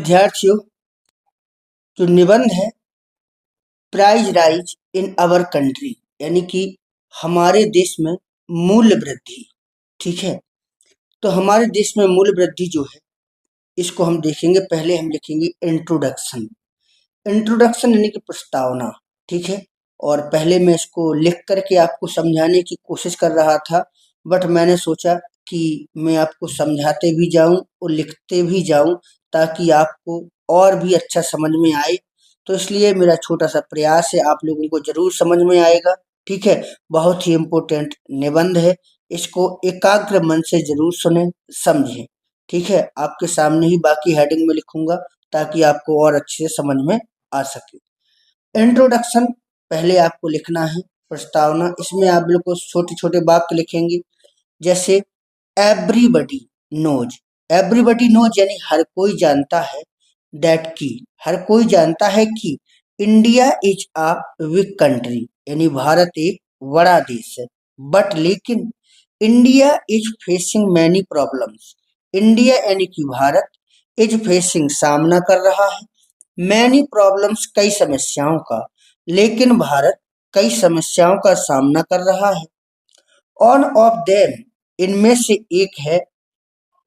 विद्यार्थियों, जो निबंध है price rise in our country, यानी कि हमारे देश में मूल्य वृद्धि। ठीक है, तो हमारे देश में मूल्य वृद्धि जो है इसको हम देखेंगे। पहले हम लिखेंगे इंट्रोडक्शन। इंट्रोडक्शन यानी कि प्रस्तावना। ठीक है, और पहले मैं इसको लिख करके आपको समझाने की कोशिश कर रहा था, बट मैंने सोचा कि मैं आपको समझाते भी जाऊं और लिखते भी जाऊं ताकि आपको और भी अच्छा समझ में आए। तो इसलिए मेरा छोटा सा प्रयास है, आप लोगों को जरूर समझ में आएगा। ठीक है, बहुत ही इम्पोर्टेंट निबंध है, इसको एकाग्र मन से जरूर सुने समझें। ठीक है, आपके सामने ही बाकी हेडिंग में लिखूंगा ताकि आपको और अच्छे से समझ में आ सके। इंट्रोडक्शन पहले आपको लिखना है, प्रस्तावना। इसमें आप लोग को छोटे छोटे वाक्य लिखेंगे, जैसे एवरीबडी नोज। एवरीबडी नोज यानी हर कोई जानता है, दैट की हर कोई जानता है कि India is a big country, यानी भारत एक बड़ा देश है। बट लेकिन India is facing many problems. India यानी कि भारत इज फेसिंग सामना कर रहा है, मैनी प्रॉब्लम्स कई समस्याओं का, लेकिन भारत कई समस्याओं का सामना कर रहा है। ऑन ऑफ देम इनमें से एक है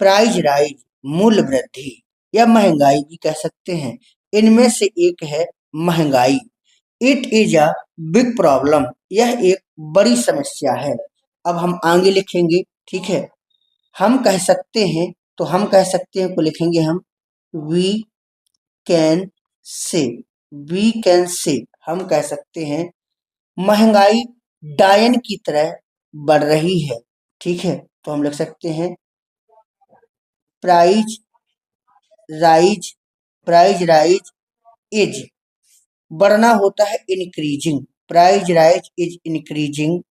प्राइस राइज मूल्य वृद्धि, या महंगाई भी कह सकते हैं। इनमें से एक है महंगाई। It is a big problem, यह एक बड़ी समस्या है। अब हम आगे लिखेंगे। ठीक है, हम कह सकते हैं, तो हम कह सकते हैं को लिखेंगे हम we can say. We can say हम कह सकते हैं महंगाई डायन की तरह बढ़ रही है। ठीक है, तो हम लिख सकते हैं price rise. Price rise is, बढ़ना होता है increasing. Price rise is increasing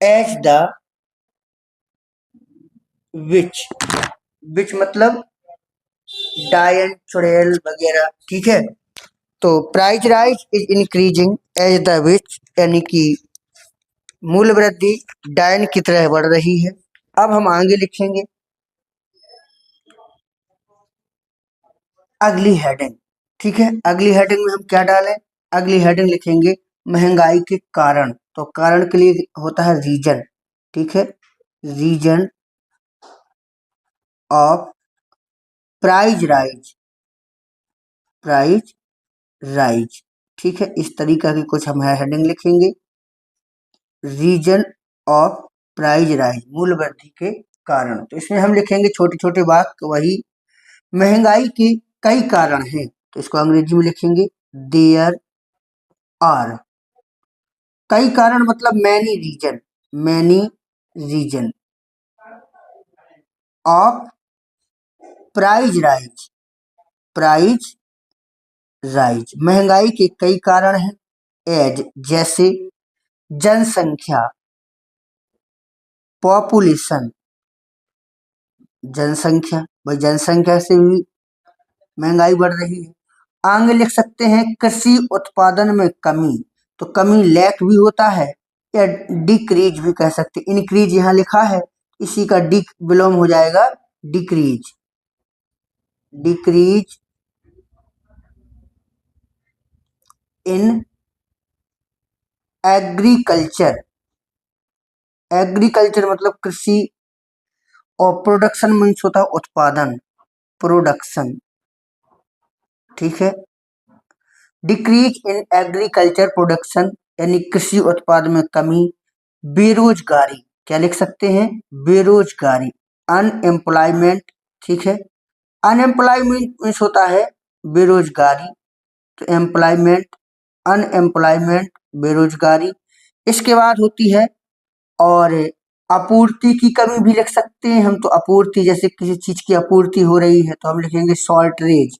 as the witch मतलब डायन चुड़ैल वगैरह। ठीक है, तो price rise is increasing as the witch, यानी कि मूल्य वृद्धि डायन की तरह बढ़ रही है। अब हम आगे लिखेंगे अगली हेडिंग। ठीक है, अगली हेडिंग में हम क्या डालें? अगली हेडिंग लिखेंगे महंगाई के कारण। तो कारण के लिए होता है रीजन। ठीक है, reason of price rise. Price rise. ठीक है, इस तरीका की कुछ हम हेडिंग लिखेंगे। रीजन ऑफ प्राइस राइज, मूल्य वृद्धि के कारण। तो इसमें हम लिखेंगे छोटे छोटे वाक्य, वही महंगाई के कई कारण हैं। तो इसको अंग्रेजी में लिखेंगे देयर आर। कई कारण मतलब many reason. Many reason of price rise. Price rise, महंगाई के कई कारण हैं। एज जैसे, जनसंख्या पॉपुलेशन। जनसंख्या, भाई जनसंख्या से भी महंगाई बढ़ रही है। आगे लिख सकते हैं कृषि उत्पादन में कमी। तो कमी लैक भी होता है, या डिक्रीज भी कह सकते हैं। इंक्रीज यहाँ लिखा है, इसी का डी विलोम हो जाएगा decrease. Decrease in agriculture. Agriculture मतलब कृषि, और प्रोडक्शन मीन्स होता है उत्पादन, प्रोडक्शन। ठीक है, डिक्रीज इन एग्रीकल्चर प्रोडक्शन यानी कृषि उत्पाद में कमी। बेरोजगारी, क्या लिख सकते हैं? बेरोजगारी, अनएम्प्लॉयमेंट। ठीक है, अनएम्प्लॉयमेंट मीन्स होता है बेरोजगारी, तो एम्प्लॉयमेंट, अनएम्प्लॉयमेंट, बेरोजगारी। इसके बाद होती है और आपूर्ति की कमी भी लिख सकते हैं हम। तो आपूर्ति, जैसे किसी चीज की आपूर्ति हो रही है तो हम लिखेंगे शॉर्टेज।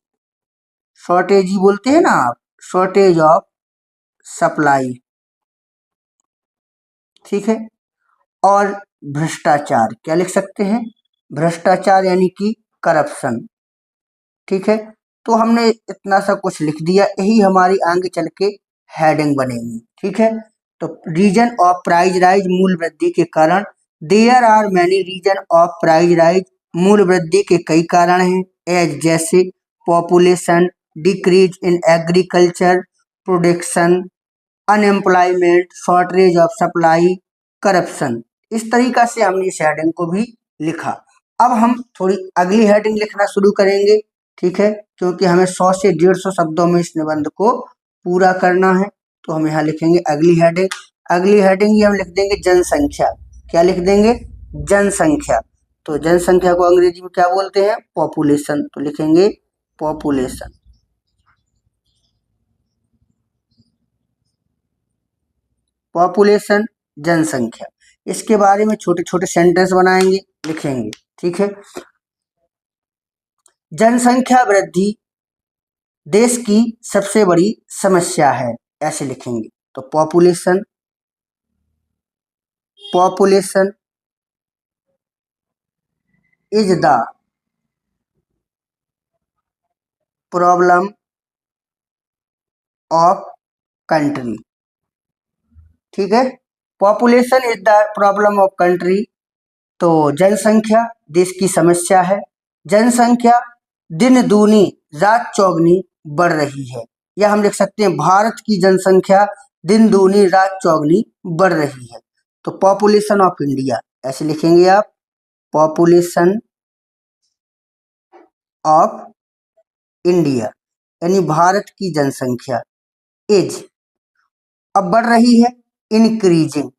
शॉर्टेज ही बोलते हैं ना आप, शॉर्टेज ऑफ सप्लाई। ठीक है, और भ्रष्टाचार, क्या लिख सकते हैं? भ्रष्टाचार यानी कि करप्शन। ठीक है, तो हमने इतना सा कुछ लिख दिया, यही हमारी आगे चल के हेडिंग बनेगी। ठीक है, तो रीजन ऑफ प्राइस राइज, मूल्य वृद्धि के कारण। There are many reason of price rise, मूल्य वृद्धि के कई कारण हैं। एज जैसे population, decrease in agriculture production, unemployment, shortage of supply, corruption. इस तरीका से हमने इस हेडिंग को भी लिखा। अब हम थोड़ी अगली हेडिंग लिखना शुरू करेंगे, ठीक है, क्योंकि हमें 100 से 150 शब्दों में इस निबंध को पूरा करना है। तो हम यहाँ लिखेंगे अगली हेडिंग। अगली हेडिंग ही हम लिख देंगे जनसंख्या। क्या लिख देंगे? जनसंख्या। तो जनसंख्या को अंग्रेजी में क्या बोलते हैं? पॉपुलेशन। तो लिखेंगे पॉपुलेशन। पॉपुलेशन, जनसंख्या। इसके बारे में छोटे छोटे सेंटेंस बनाएंगे, लिखेंगे, ठीक है। जनसंख्या वृद्धि देश की सबसे बड़ी समस्या है, ऐसे लिखेंगे। तो population, population is the problem of country, ठीक है। Population is the problem of country. तो जनसंख्या देश की समस्या है। जनसंख्या दिन दूनी रात चौगनी बढ़ रही है, या हम लिख सकते हैं भारत की जनसंख्या दिन दूनी रात चौगनी बढ़ रही है। तो पॉपुलेशन ऑफ इंडिया, ऐसे लिखेंगे आप, पॉपुलेशन ऑफ इंडिया, यानी भारत की जनसंख्या इज, अब बढ़ रही है, इंक्रीजिंग,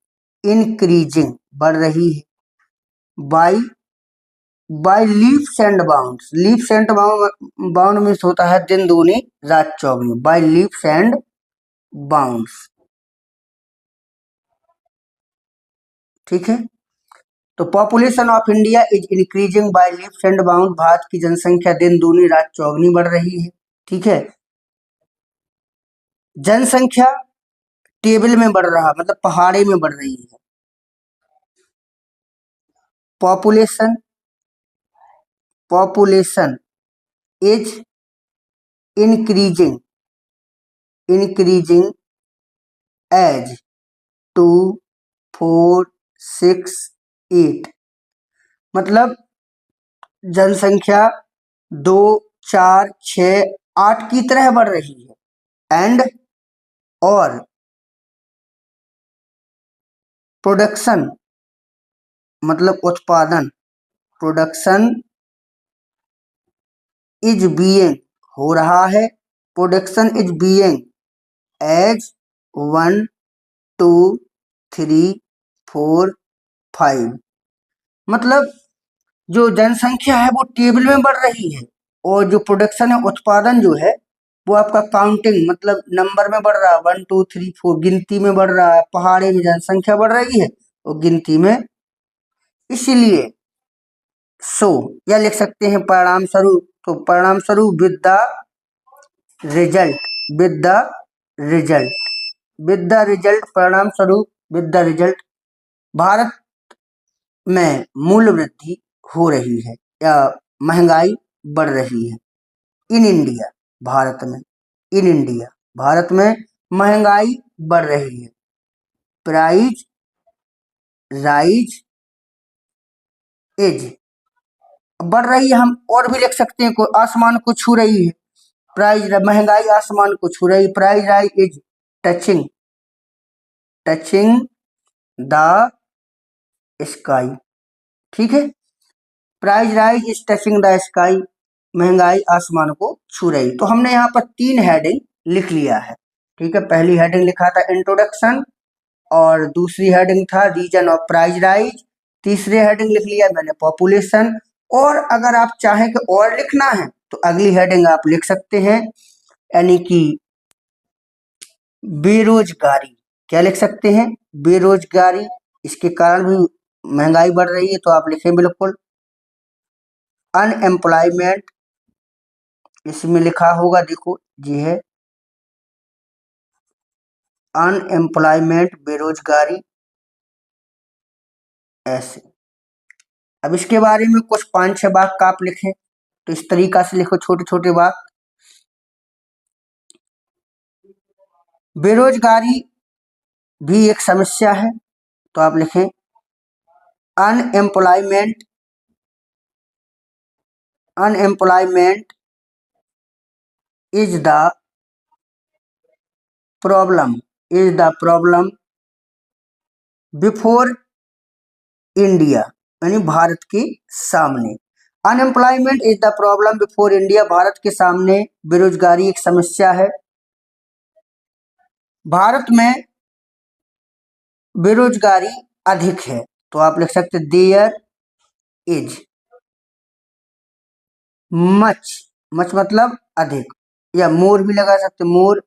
इंक्रीजिंग बढ़ रही है, by by leaps and bounds. Leaps and bound means होता है दिन दूनी रात चौगनी, बाय लीप्स एंड बाउंड्स, ठीक है। तो population of India is increasing by leaps and bound, भारत की जनसंख्या दिन दूनी रात चौगनी बढ़ रही है, ठीक है। जनसंख्या टेबल में बढ़ रहा, मतलब पहाड़े में बढ़ रही है। Population, population is increasing, increasing as 2, 4, 6, 8, मतलब जनसंख्या 2, 4, 6, 8 की तरह बढ़ रही है। एंड और प्रोडक्शन, मतलब उत्पादन, प्रोडक्शन इज बीइंग, हो रहा है, प्रोडक्शन इज बीइंग एज 1, 2, 3, 4, 5, मतलब जो जनसंख्या है वो टेबल में बढ़ रही है, और जो प्रोडक्शन है, उत्पादन जो है, वो आपका काउंटिंग, मतलब नंबर में बढ़ रहा है, 1, 2, 3, 4, गिनती में बढ़ रहा है। पहाड़े में जनसंख्या बढ़ रही है और गिनती में, इसलिए सो, या लिख सकते हैं परिणाम स्वरूप। तो परिणाम स्वरूप with the result, with the result, with the result, परिणाम स्वरूप, विद द रिजल्ट, भारत में मूल्य वृद्धि हो रही है या महंगाई बढ़ रही है। इन इंडिया, भारत में, इन इंडिया, भारत में महंगाई बढ़ रही है। प्राइस राइज इज, बढ़ रही है, हम और भी लिख सकते हैं, कोई आसमान को छू रही है, प्राइस, महंगाई आसमान को छू रही, price rise is touching, touching the sky, ठीक है। Price rise is touching the sky, महंगाई आसमान को छू रही। तो हमने यहाँ पर 3 हेडिंग लिख लिया है, ठीक है। पहली हेडिंग लिखा था इंट्रोडक्शन, और दूसरी हेडिंग था रीजन ऑफ प्राइस राइज, तीसरी हेडिंग लिख लिया मैंने पॉपुलेशन। और अगर आप चाहें कि और लिखना है तो अगली हेडिंग आप लिख सकते हैं, यानी कि बेरोजगारी। क्या लिख सकते हैं? बेरोजगारी, इसके कारण भी महंगाई बढ़ रही है, तो आप लिखें बिल्कुल अनएम्प्लॉयमेंट, इसमें लिखा होगा, देखो जी है अनएम्प्लॉयमेंट, बेरोजगारी, ऐसे। अब इसके बारे में कुछ 5-6 वाक्य आप लिखें, तो इस तरीका से लिखो, छोटे छोटे वाक्य। बेरोजगारी भी एक समस्या है, तो आप लिखें unemployment unemployment is the problem before India, यानी भारत के सामने। Unemployment is the problem before India, Bharat के सामने बेरोजगारी एक समस्या है। भारत में बेरोजगारी अधिक है, तो आप लिख सकते देयर इज मच, मच मतलब अधिक, या मोर भी लगा सकते, मोर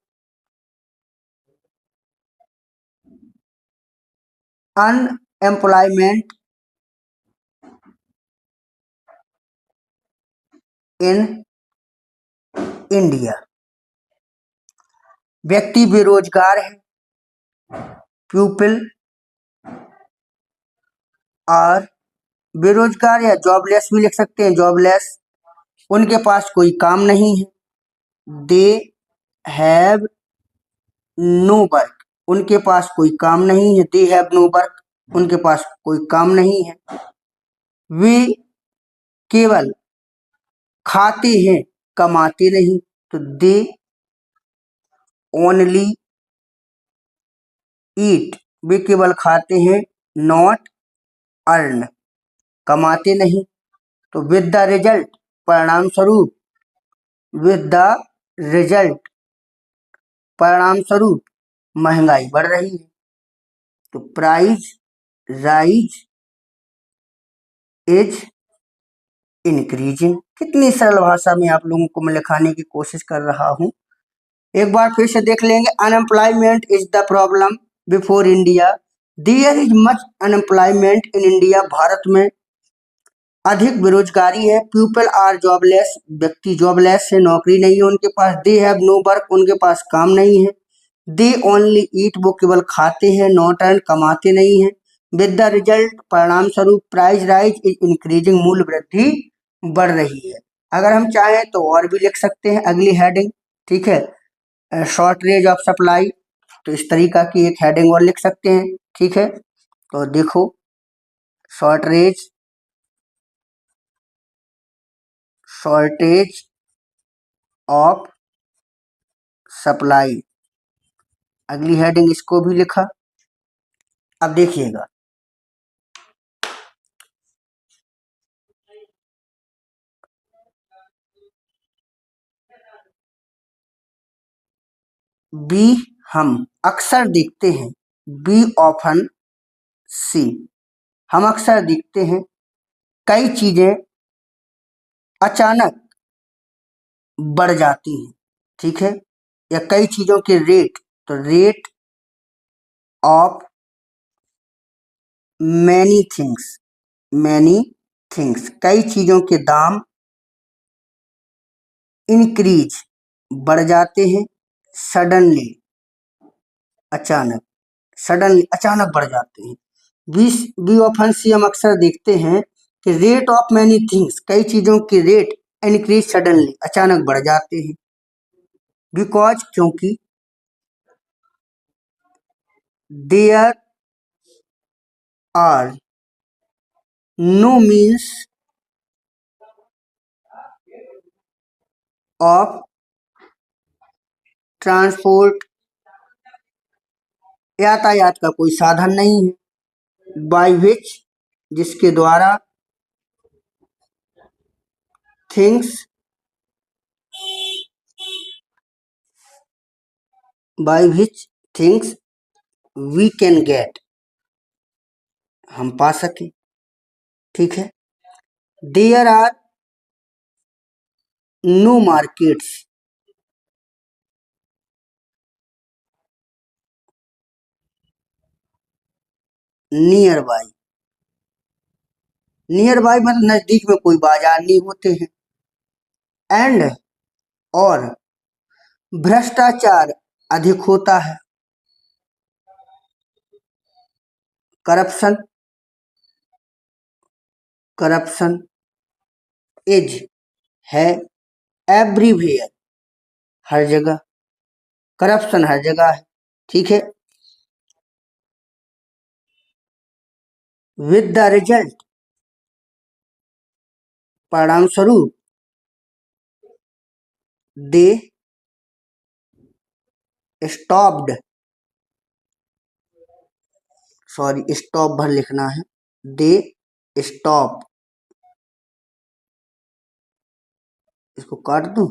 अनएम्प्लॉयमेंट इन इंडिया, व्यक्ति बेरोजगार है। पीपल आर बेरोजगार, या जॉबलेस भी लिख सकते हैं, जॉबलेस, उनके पास कोई काम नहीं है। दे हैव नो वर्क, उनके पास कोई काम नहीं है। दे हैव नो वर्क, उनके पास कोई काम नहीं है। वे केवल खाते हैं, कमाते नहीं, तो दे ओनली ईट, वे केवल खाते हैं, नॉट अर्न, कमाते नहीं। तो विद द रिजल्ट, परिणाम स्वरूप, विद द रिजल्ट, परिणाम स्वरूप महंगाई बढ़ रही है। तो प्राइस राइज इज इंक्रीजिंग। कितनी सरल भाषा में आप लोगों को मैं लिखाने की कोशिश कर रहा हूं, एक बार फिर से देख लेंगे। Unemployment is the problem before India, there is much unemployment in India, भारत में अधिक बेरोजगारी है। पीपल आर जॉबलेस, व्यक्ति जॉबलेस है, नौकरी नहीं है उनके पास। दे हैव नो वर्क, उनके पास काम नहीं है। दे ओनली ईट, वो केवल खाते हैं, नॉट अर्न, कमाते नहीं है। विद द रिजल्ट, परिणाम स्वरूप, प्राइस राइज इज इंक्रीजिंग, मूल्य वृद्धि बढ़ रही है। अगर हम चाहें तो और भी लिख सकते हैं अगली हेडिंग, ठीक है, शॉर्टेज ऑफ सप्लाई, तो इस तरीका की एक हेडिंग और लिख सकते हैं, ठीक है। तो देखो, शॉर्टेज ऑफ सप्लाई, अगली हेडिंग इसको भी लिखा। अब देखिएगा, बी हम अक्सर देखते हैं, बी ऑफन सी, हम अक्सर देखते हैं कई चीजें अचानक बढ़ जाती हैं, ठीक है, या कई चीजों के रेट, तो रेट ऑफ मैनी थिंग्स, कई चीजों के दाम इंक्रीज बढ़ जाते हैं, सडनली अचानक, अचानक बढ़ जाते हैं। बी ऑफन सी, हम अक्सर देखते हैं कि रेट ऑफ मैनी थिंग्स, कई चीजों के रेट इंक्रीज सडनली, अचानक बढ़ जाते हैं। बिकॉज, क्योंकि, there are no means of transport, यातायात का कोई साधन नहीं है। बाय विच, जिसके द्वारा, things, by which things we can get, हम पा सके, ठीक है। There are no markets nearby, nearby मतलब नजदीक में कोई बाजार नहीं होते हैं। एंड, और भ्रष्टाचार अधिक होता है। करप्शन, करप्शन इज है एवरीवेयर, हर जगह, करप्शन हर जगह है, ठीक है। विद द रिजल्ट, परिणाम स्वरूप, दे स्टॉप्ड, सॉरी स्टॉप भर लिखना है, दे स्टॉप, इसको काट दूं,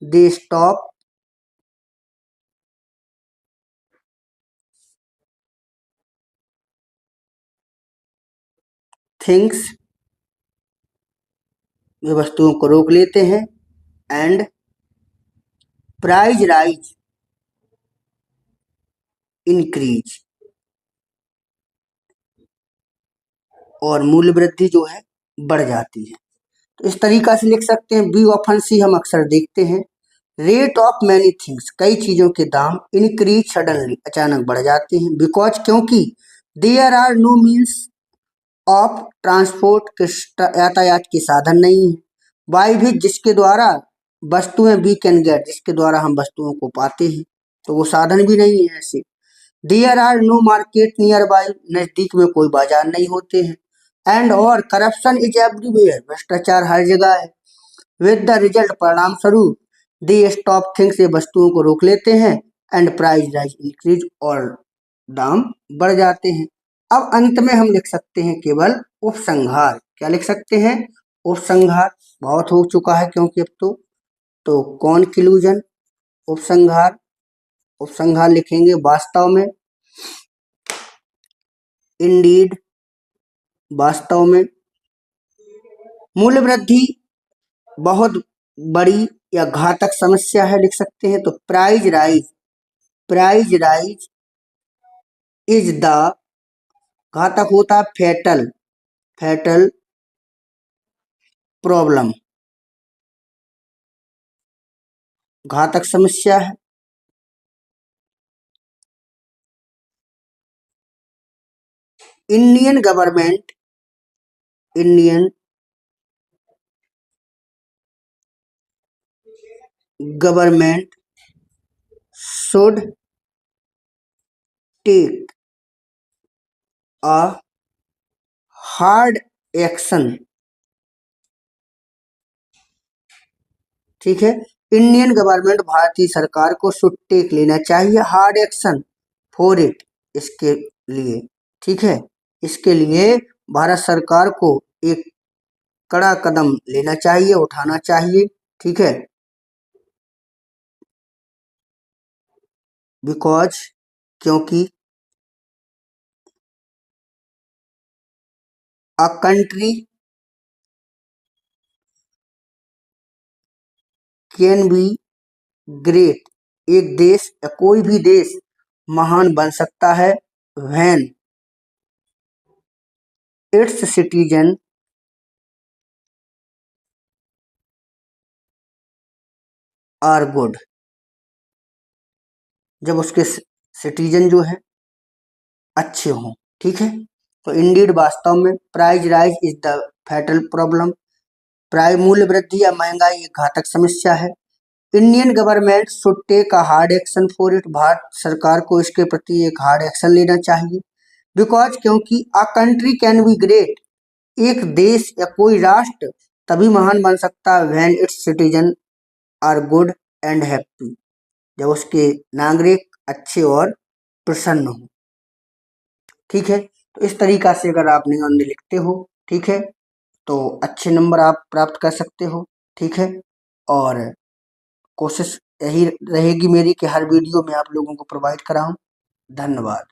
दे स्टॉप थिंग्स, ये वस्तुओं को रोक लेते हैं, एंड प्राइज राइज इंक्रीज, और मूल्य वृद्धि जो है बढ़ जाती है। तो इस तरीका से लिख सकते हैं। बी ऑप्शन सी हम अक्सर देखते हैं। रेट ऑफ मैनी थिंग्स, कई चीजों के दाम इंक्रीज सडनली, अचानक बढ़ जाते हैं। बिकॉज, क्योंकि there are no means of transport, के यातायात के साधन नहीं है। बाई भी, जिसके द्वारा वस्तुएं, वी कैन गेट, जिसके द्वारा हम वस्तुओं को पाते हैं, तो वो साधन भी नहीं है ऐसे। There are no market nearby, नजदीक में कोई बाजार नहीं होते हैं। एंड और करप्शन इज एवरीवेयर, भ्रष्टाचार हर जगह है। विद द रिजल्ट, परिणाम स्वरूप, दे स्टॉप थिंग्स, ये वस्तुओं को रोक लेते हैं, एंड प्राइस राइज इंक्रीज, और दाम बढ़ जाते हैं। अब अंत में हम लिख सकते हैं केवल उपसंहार। क्या लिख सकते हैं? उपसंहार। बहुत हो चुका है क्योंकि अब तो कॉन्क्लूजन, उपसंहार। उपसंहार लिखेंगे वास्तव में, इंडीड, वास्तव में। मूल्य वृद्धि बहुत बड़ी या घातक समस्या है, लिख सकते हैं। तो price rise, price rise is the, घातक होता है फैटल, फैटल प्रॉब्लम, घातक समस्या है। Indian government, Indian government should take a hard action, ठीक है। इंडियन गवर्नमेंट, भारतीय सरकार को शुड टेक, लेना चाहिए, हार्ड एक्शन फॉर इट, इसके लिए, ठीक है। इसके लिए भारत सरकार को एक कड़ा कदम लेना चाहिए, उठाना चाहिए, ठीक है। बिकॉज, क्योंकि a country can be great, एक देश या कोई भी देश महान बन सकता है, when its citizen are good, जब उसके सिटीजन जो है अच्छे हों, ठीक है। तो इंडीड, वास्तव में, price rise is the fatal problem, प्राय मूल्य वृद्धि या महंगाई एक घातक समस्या है। Indian government should take a hard action for it, भारत सरकार को इसके प्रति एक हार्ड एक्शन लेना चाहिए। बिकॉज, क्योंकि a country can be great, एक देश या कोई राष्ट्र तभी महान बन सकता है, when its citizen are good and happy, जब उसके नागरिक अच्छे और प्रसन्न हो, ठीक है। तो इस तरीका से अगर आप निबंध लिखते हो, ठीक है, तो अच्छे नंबर आप प्राप्त कर सकते हो, ठीक है। और कोशिश यही रहेगी मेरी कि हर वीडियो में आप लोगों को प्रोवाइड कराऊं। धन्यवाद।